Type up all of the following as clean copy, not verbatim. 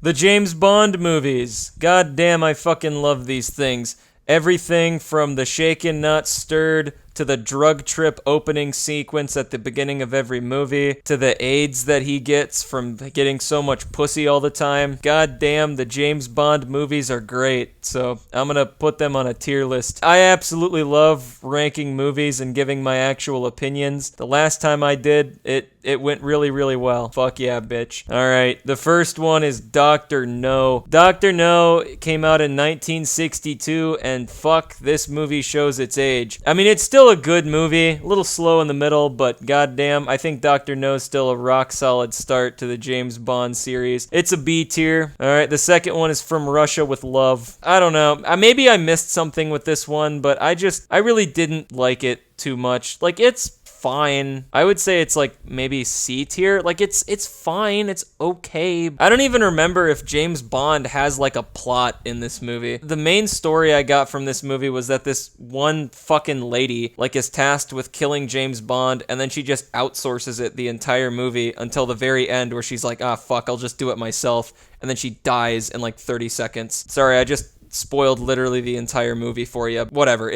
The James Bond movies. God damn, I fucking love these things. Everything from the shaken, not stirred, to the drug trip opening sequence at the beginning of every movie, to the AIDS that he gets from getting so much pussy all the time. God damn, the James Bond movies are great, so I'm gonna put them on a tier list. I absolutely love ranking movies and giving my actual opinions. The last time I did, it went really, really well. Fuck yeah, bitch. Alright, the first one is Dr. No. Dr. No came out in 1962, and fuck, this movie shows its age. I mean, it's still a good movie, a little slow in the middle, but goddamn, I think Dr. No's still a rock solid start to the James Bond series. It's a B tier. Alright, the second one is From Russia with Love. I don't know, maybe I missed something with this one, but I really didn't like it too much. Like, it's fine. I would say it's like maybe C tier. Like it's fine. It's okay. I don't even remember if James Bond has like a plot in this movie. The main story I got from this movie was that this one fucking lady like is tasked with killing James Bond, and then she just outsources it the entire movie until the very end where she's like, ah, fuck, I'll just do it myself. And then she dies in like 30 seconds. Sorry, I just spoiled literally the entire movie for you. Whatever.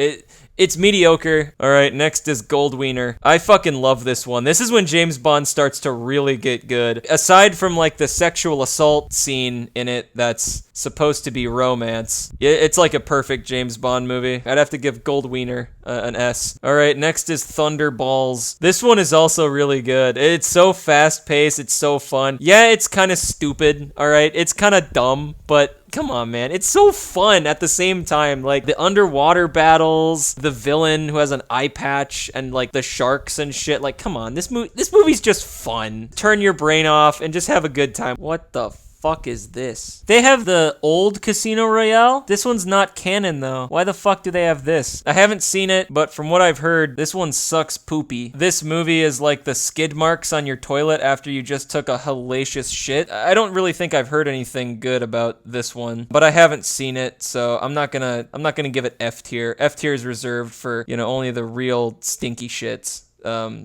It's mediocre. Alright, next is Goldwiener. I fucking love this one. This is when James Bond starts to really get good. Aside from like the sexual assault scene in it that's supposed to be romance, it's like a perfect James Bond movie. I'd have to give Goldwiener an S. Alright, next is Thunderballs. This one is also really good. It's so fast-paced, it's so fun. Yeah, it's kind of stupid, alright? It's kind of dumb, but come on, man. It's so fun at the same time. Like, the underwater battles, the villain who has an eye patch, and, like, the sharks and shit. Like, come on. This movie's just fun. Turn your brain off and just have a good time. What the fuck is this? They have the old Casino Royale? This one's not canon, though. Why the fuck do they have this? I haven't seen it, but from what I've heard, this one sucks poopy. This movie is like the skid marks on your toilet after you just took a hellacious shit. I don't really think I've heard anything good about this one, but I haven't seen it, so I'm not gonna give it F tier. F tier is reserved for, only the real stinky shits.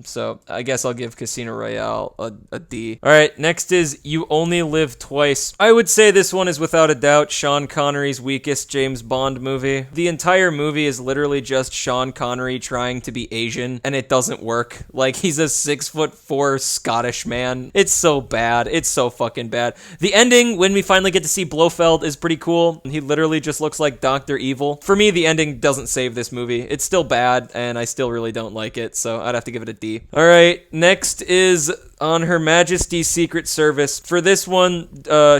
So I guess I'll give Casino Royale a D. Alright, next is You Only Live Twice. I would say this one is without a doubt Sean Connery's weakest James Bond movie. The entire movie is literally just Sean Connery trying to be Asian, and it doesn't work. Like, he's a 6'4" Scottish man. It's so bad. It's so fucking bad. The ending, when we finally get to see Blofeld, is pretty cool. He literally just looks like Dr. Evil. For me, the ending doesn't save this movie. It's still bad, and I still really don't like it, so I'd have to give it a D. Alright, next is On Her Majesty's Secret Service. For this one,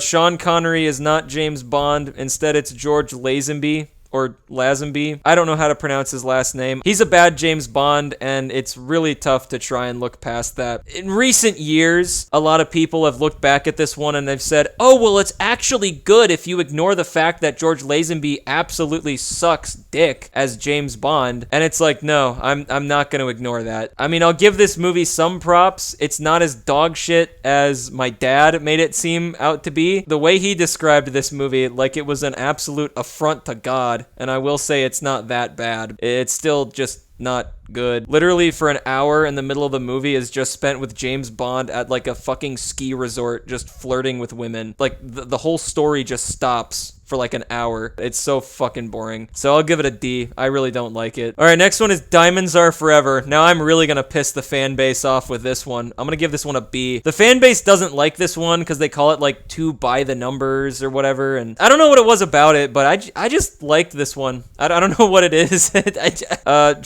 Sean Connery is not James Bond. Instead, it's George Lazenby. Or Lazenby. I don't know how to pronounce his last name. He's a bad James Bond, and it's really tough to try and look past that. In recent years, a lot of people have looked back at this one and they've said, oh, well, it's actually good if you ignore the fact that George Lazenby absolutely sucks dick as James Bond. And it's like, no, I'm not going to ignore that. I mean, I'll give this movie some props. It's not as dog shit as my dad made it seem out to be. The way he described this movie, like it was an absolute affront to God. And I will say it's not that bad. It's still just not good. Literally for an hour in the middle of the movie is just spent with James Bond at like a fucking ski resort just flirting with women. Like the whole story just stops for like an hour. It's so fucking boring. So I'll give it a D. I really don't like it. Alright, next one is Diamonds Are Forever. Now I'm really gonna piss the fan base off with this one. I'm gonna give this one a B. The fan base doesn't like this one because they call it like too by the numbers or whatever, and I don't know what it was about it, but I just liked this one. I don't know what it is.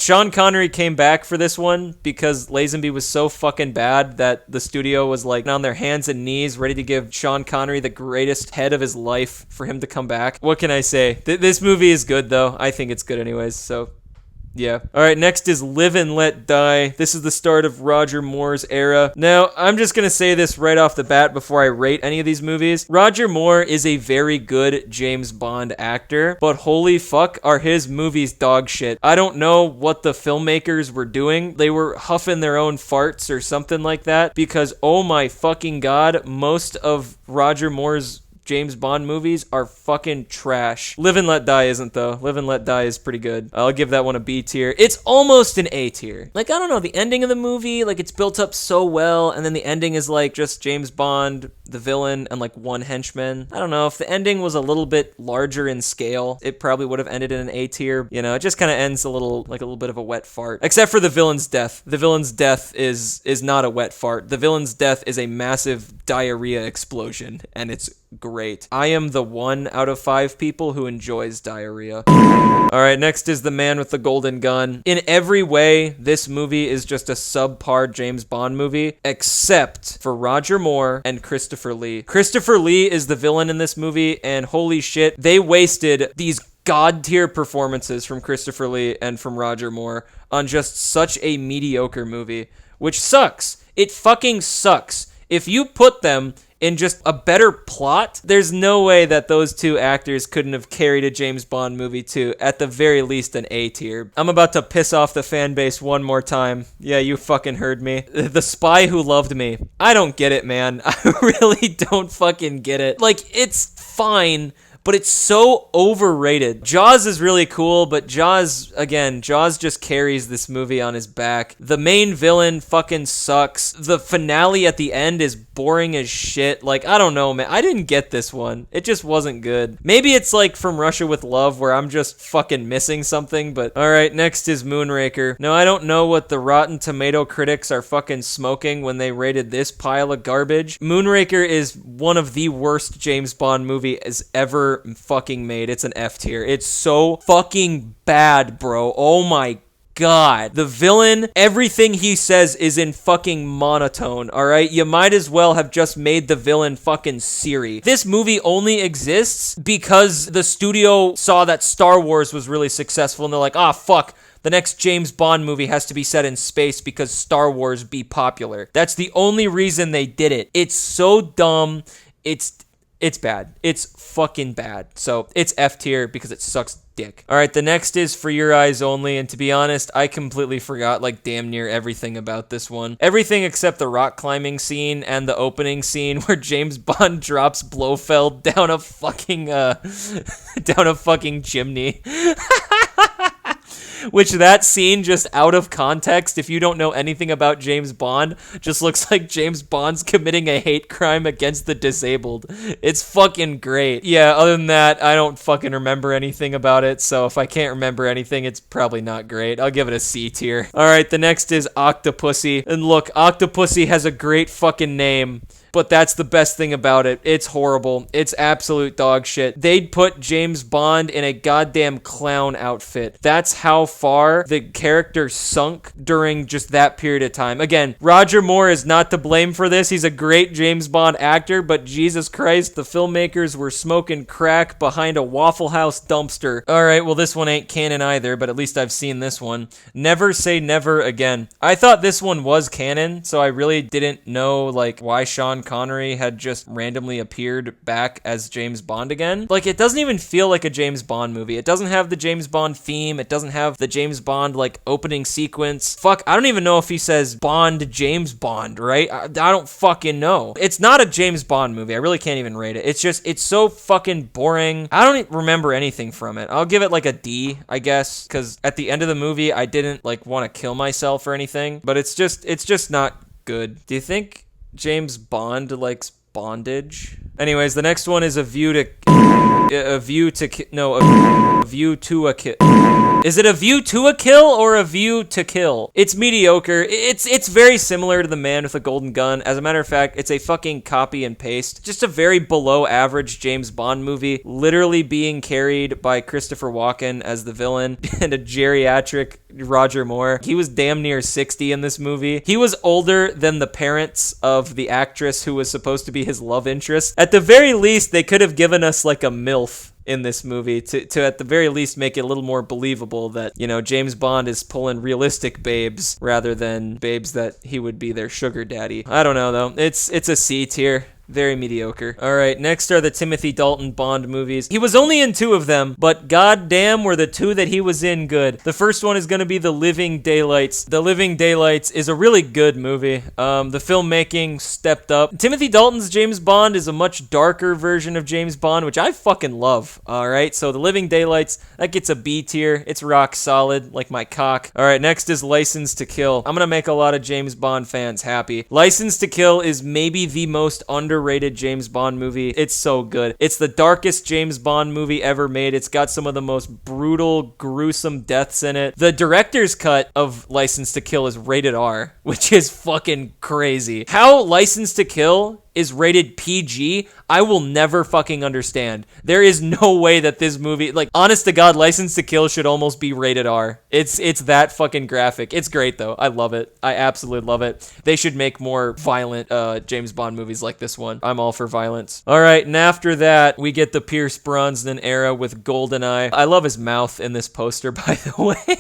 Sean Connery came back for this one because Lazenby was so fucking bad that the studio was like on their hands and knees ready to give Sean Connery the greatest head of his life for him to come back. What can I say? This movie is good, though. I think it's good anyways, so yeah. Alright, next is Live and Let Die. This is the start of Roger Moore's era. Now, I'm just gonna say this right off the bat before I rate any of these movies. Roger Moore is a very good James Bond actor, but holy fuck are his movies dog shit. I don't know what the filmmakers were doing. They were huffing their own farts or something like that, because oh my fucking god, most of Roger Moore's James Bond movies are fucking trash. Live and Let Die isn't, though. Live and Let Die is pretty good. I'll give that one a B tier. It's almost an A tier. Like, I don't know, the ending of the movie, like, it's built up so well, and then the ending is, like, just James Bond the villain and like one henchman. I don't know, if the ending was a little bit larger in scale, it probably would have ended in an A tier. You know, it just kind of ends a little bit of a wet fart. Except for the villain's death. The villain's death is not a wet fart. The villain's death is a massive diarrhea explosion, and it's great. I am the 1 out of 5 people who enjoys diarrhea. Alright, next is The Man with the Golden Gun. In every way, this movie is just a subpar James Bond movie, except for Roger Moore and Christopher Lee. Christopher Lee is the villain in this movie, and holy shit, they wasted these god-tier performances from Christopher Lee and from Roger Moore on just such a mediocre movie, which sucks. It fucking sucks. If you put them in just a better plot, there's no way that those two actors couldn't have carried a James Bond movie to, at the very least, an A tier. I'm about to piss off the fan base one more time. Yeah, you fucking heard me. The Spy Who Loved Me. I don't get it, man. I really don't fucking get it. Like, it's fine, but it's so overrated. Jaws is really cool, but Jaws just carries this movie on his back. The main villain fucking sucks. The finale at the end is boring as shit. Like, I don't know, man. I didn't get this one. It just wasn't good. Maybe it's like From Russia with Love, where I'm just fucking missing something, but alright, next is Moonraker. Now, I don't know what the Rotten Tomato critics are fucking smoking when they rated this pile of garbage. Moonraker is one of the worst James Bond movies ever fucking made. It's an F tier. It's so fucking bad, bro. Oh my God. The villain, everything he says is in fucking monotone, alright? You might as well have just made the villain fucking Siri. This movie only exists because the studio saw that Star Wars was really successful, and they're like, ah, fuck. The next James Bond movie has to be set in space because Star Wars be popular. That's the only reason they did it. It's so dumb. It's bad. It's fucking bad. So it's F tier because it sucks dick. All right, the next is For Your Eyes Only, and to be honest, I completely forgot like damn near everything about this one. Everything except the rock climbing scene and the opening scene where James Bond drops Blofeld down a fucking chimney. Which that scene, just out of context, if you don't know anything about James Bond, just looks like James Bond's committing a hate crime against the disabled. It's fucking great. Yeah, other than that, I don't fucking remember anything about it, so if I can't remember anything, it's probably not great. I'll give it a C tier. Alright, the next is Octopussy. And look, Octopussy has a great fucking name, but that's the best thing about it. It's horrible. It's absolute dog shit. They'd put James Bond in a goddamn clown outfit. That's how far the character sunk during just that period of time. Again, Roger Moore is not to blame for this. He's a great James Bond actor, but Jesus Christ, the filmmakers were smoking crack behind a Waffle House dumpster. Alright, well this one ain't canon either, but at least I've seen this one. Never Say Never Again. I thought this one was canon, so I really didn't know like why Sean Connery had just randomly appeared back as James Bond again. Like, it doesn't even feel like a James Bond movie. It doesn't have the James Bond theme. It doesn't have the James Bond, like, opening sequence. Fuck, I don't even know if he says Bond, James Bond, right? I don't fucking know. It's not a James Bond movie. I really can't even rate it. It's just, it's so fucking boring. I don't remember anything from it. I'll give it, like, a D, I guess, because at the end of the movie, I didn't, like, want to kill myself or anything, but it's just not good. Do you think James Bond likes bondage? Anyways, the next one is A View to a Kill. Is it A View to a Kill or A View to Kill? It's mediocre. It's very similar to The Man with a Golden Gun. As a matter of fact, it's a fucking copy and paste. Just a very below average James Bond movie, literally being carried by Christopher Walken as the villain and a geriatric Roger Moore. He was damn near 60 in this movie. He was older than the parents of the actress who was supposed to be his love interest. At the very least, they could have given us like a MILF in this movie to at the very least make it a little more believable that, you know, James Bond is pulling realistic babes rather than babes that he would be their sugar daddy. I don't know though. It's a C tier. Very mediocre. Alright, next are the Timothy Dalton Bond movies. He was only in 2 of them, but goddamn were the 2 that he was in good. The first one is gonna be The Living Daylights. The Living Daylights is a really good movie. The filmmaking stepped up. Timothy Dalton's James Bond is a much darker version of James Bond, which I fucking love. Alright, so The Living Daylights, that gets a B tier. It's rock solid, like my cock. Alright, next is License to Kill. I'm gonna make a lot of James Bond fans happy. License to Kill is maybe the most underrated underrated James Bond movie. It's so good. It's the darkest James Bond movie ever made. It's got some of the most brutal, gruesome deaths in it. The director's cut of License to Kill is rated R, which is fucking crazy. How License to Kill is rated PG, I will never fucking understand. There is no way that this movie, like, honest to God, License to Kill should almost be rated R. It's that fucking graphic. It's great, though. I love it. I absolutely love it. They should make more violent James Bond movies like this one. I'm all for violence. All right, and after that, we get the Pierce Brosnan era with GoldenEye. I love his mouth in this poster, by the way.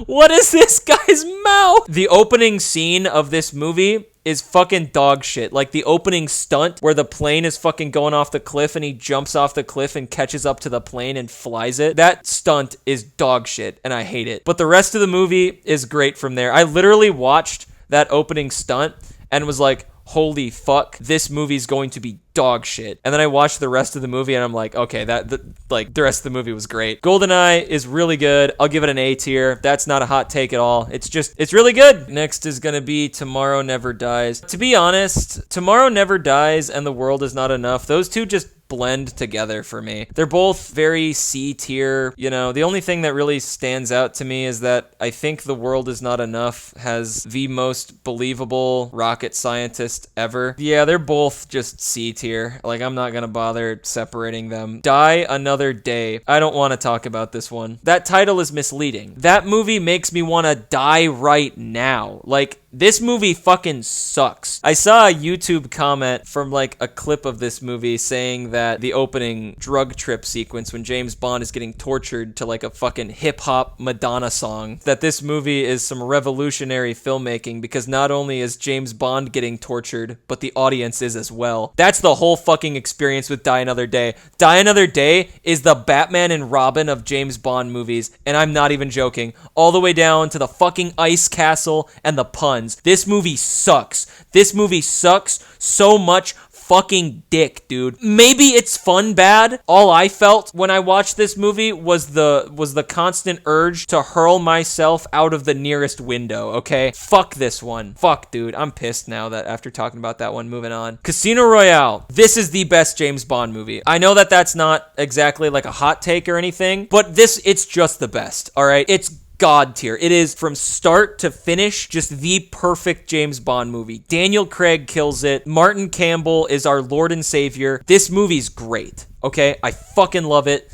What is this guy's mouth? The opening scene of this movie is fucking dog shit. Like the opening stunt where the plane is fucking going off the cliff and he jumps off the cliff and catches up to the plane and flies it. That stunt is dog shit and I hate it. But the rest of the movie is great from there. I literally watched that opening stunt and was like, holy fuck, this movie's going to be dog shit. And then I watched the rest of the movie and I'm like, okay, the rest of the movie was great. GoldenEye is really good. I'll give it an A tier. That's not a hot take at all. It's really good. Next is gonna be Tomorrow Never Dies. To be honest, Tomorrow Never Dies and The World Is Not Enough, those two just blend together for me. They're both very C tier. You know, the only thing that really stands out to me is that I think The World Is Not Enough has the most believable rocket scientist ever. Yeah, they're both just C tier. Like, I'm not gonna bother separating them. Die Another Day. I don't want to talk about this one. That title is misleading. That movie makes me want to die right now. Like, this movie fucking sucks. I saw a YouTube comment from like a clip of this movie saying that the opening drug trip sequence when James Bond is getting tortured to like a fucking hip-hop Madonna song, that this movie is some revolutionary filmmaking because not only is James Bond getting tortured, but the audience is as well. That's the whole fucking experience with Die Another Day. Die Another Day is the Batman and Robin of James Bond movies, and I'm not even joking. All the way down to the fucking ice castle and the puns. This movie sucks. This movie sucks so much fucking dick, dude. Maybe it's fun bad. All I felt when I watched this movie was the constant urge to hurl myself out of the nearest window, okay? Fuck this one. Fuck, dude. I'm pissed now that after talking about that one, moving on. Casino Royale. This is the best James Bond movie. I know that that's not exactly like a hot take or anything, but it's just the best, all right? It's God tier. It is from start to finish just the perfect James Bond movie. Daniel Craig kills it. Martin Campbell is our Lord and Savior. This movie's great. Okay, I fucking love it.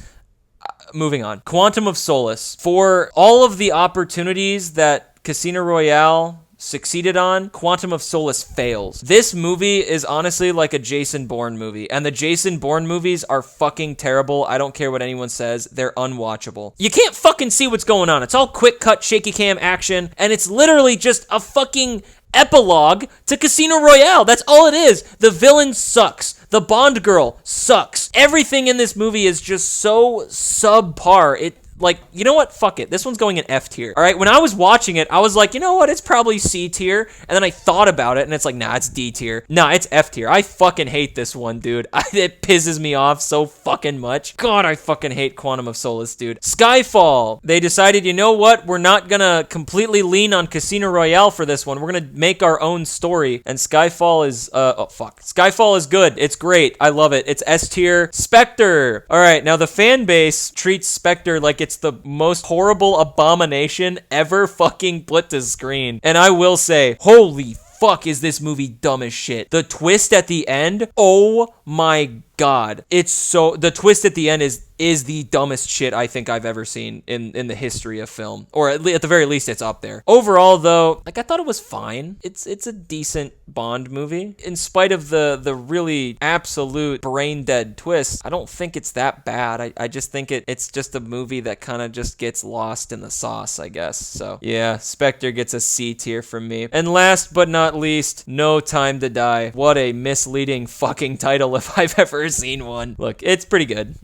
Moving on. Quantum of Solace. For all of the opportunities that Casino Royale succeeded on, Quantum of Solace fails. This movie is honestly like a Jason Bourne movie, and the Jason Bourne movies are fucking terrible. I don't care what anyone says. They're unwatchable. You can't fucking see what's going on. It's all quick cut, shaky cam action, and it's literally just a fucking epilogue to Casino Royale. That's all it is. The villain sucks. The Bond girl sucks. Everything in this movie is just so subpar. Like, you know what? Fuck it. This one's going in F tier. All right. When I was watching it, I was like, you know what? It's probably C tier. And then I thought about it and it's like, nah, it's D tier. Nah, it's F tier. I fucking hate this one, dude. It pisses me off so fucking much. God, I fucking hate Quantum of Solace, dude. Skyfall. They decided, you know what? We're not gonna completely lean on Casino Royale for this one. We're gonna make our own story. And Skyfall is, Skyfall is good. It's great. I love it. It's S tier. Spectre. All right. Now the fan base treats Spectre like it's the most horrible abomination ever fucking put to screen. And I will say, holy fuck, is this movie dumb as shit. The twist at the end, oh my God. The twist at the end is the dumbest shit I think I've ever seen in the history of film. Or at the very least, it's up there. Overall, though, like, I thought it was fine. It's a decent Bond movie. In spite of the really absolute brain-dead twist, I don't think it's that bad. I just think it's just a movie that kind of just gets lost in the sauce, I guess. So, yeah, Spectre gets a C tier from me. And last but not least, No Time to Die. What a misleading fucking title if I've ever seen one. Look, it's pretty good.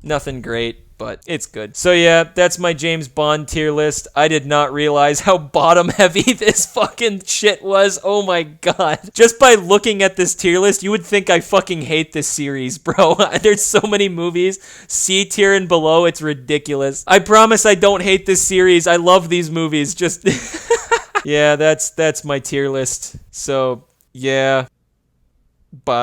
Nothing great, but it's good. So yeah, that's my James Bond tier list. I did not realize how bottom heavy this fucking shit was. Oh my God. Just by looking at this tier list, you would think I fucking hate this series, bro. There's so many movies. C tier and below, it's ridiculous. I promise I don't hate this series. I love these movies. Just yeah, that's my tier list. So Yeah. Bye.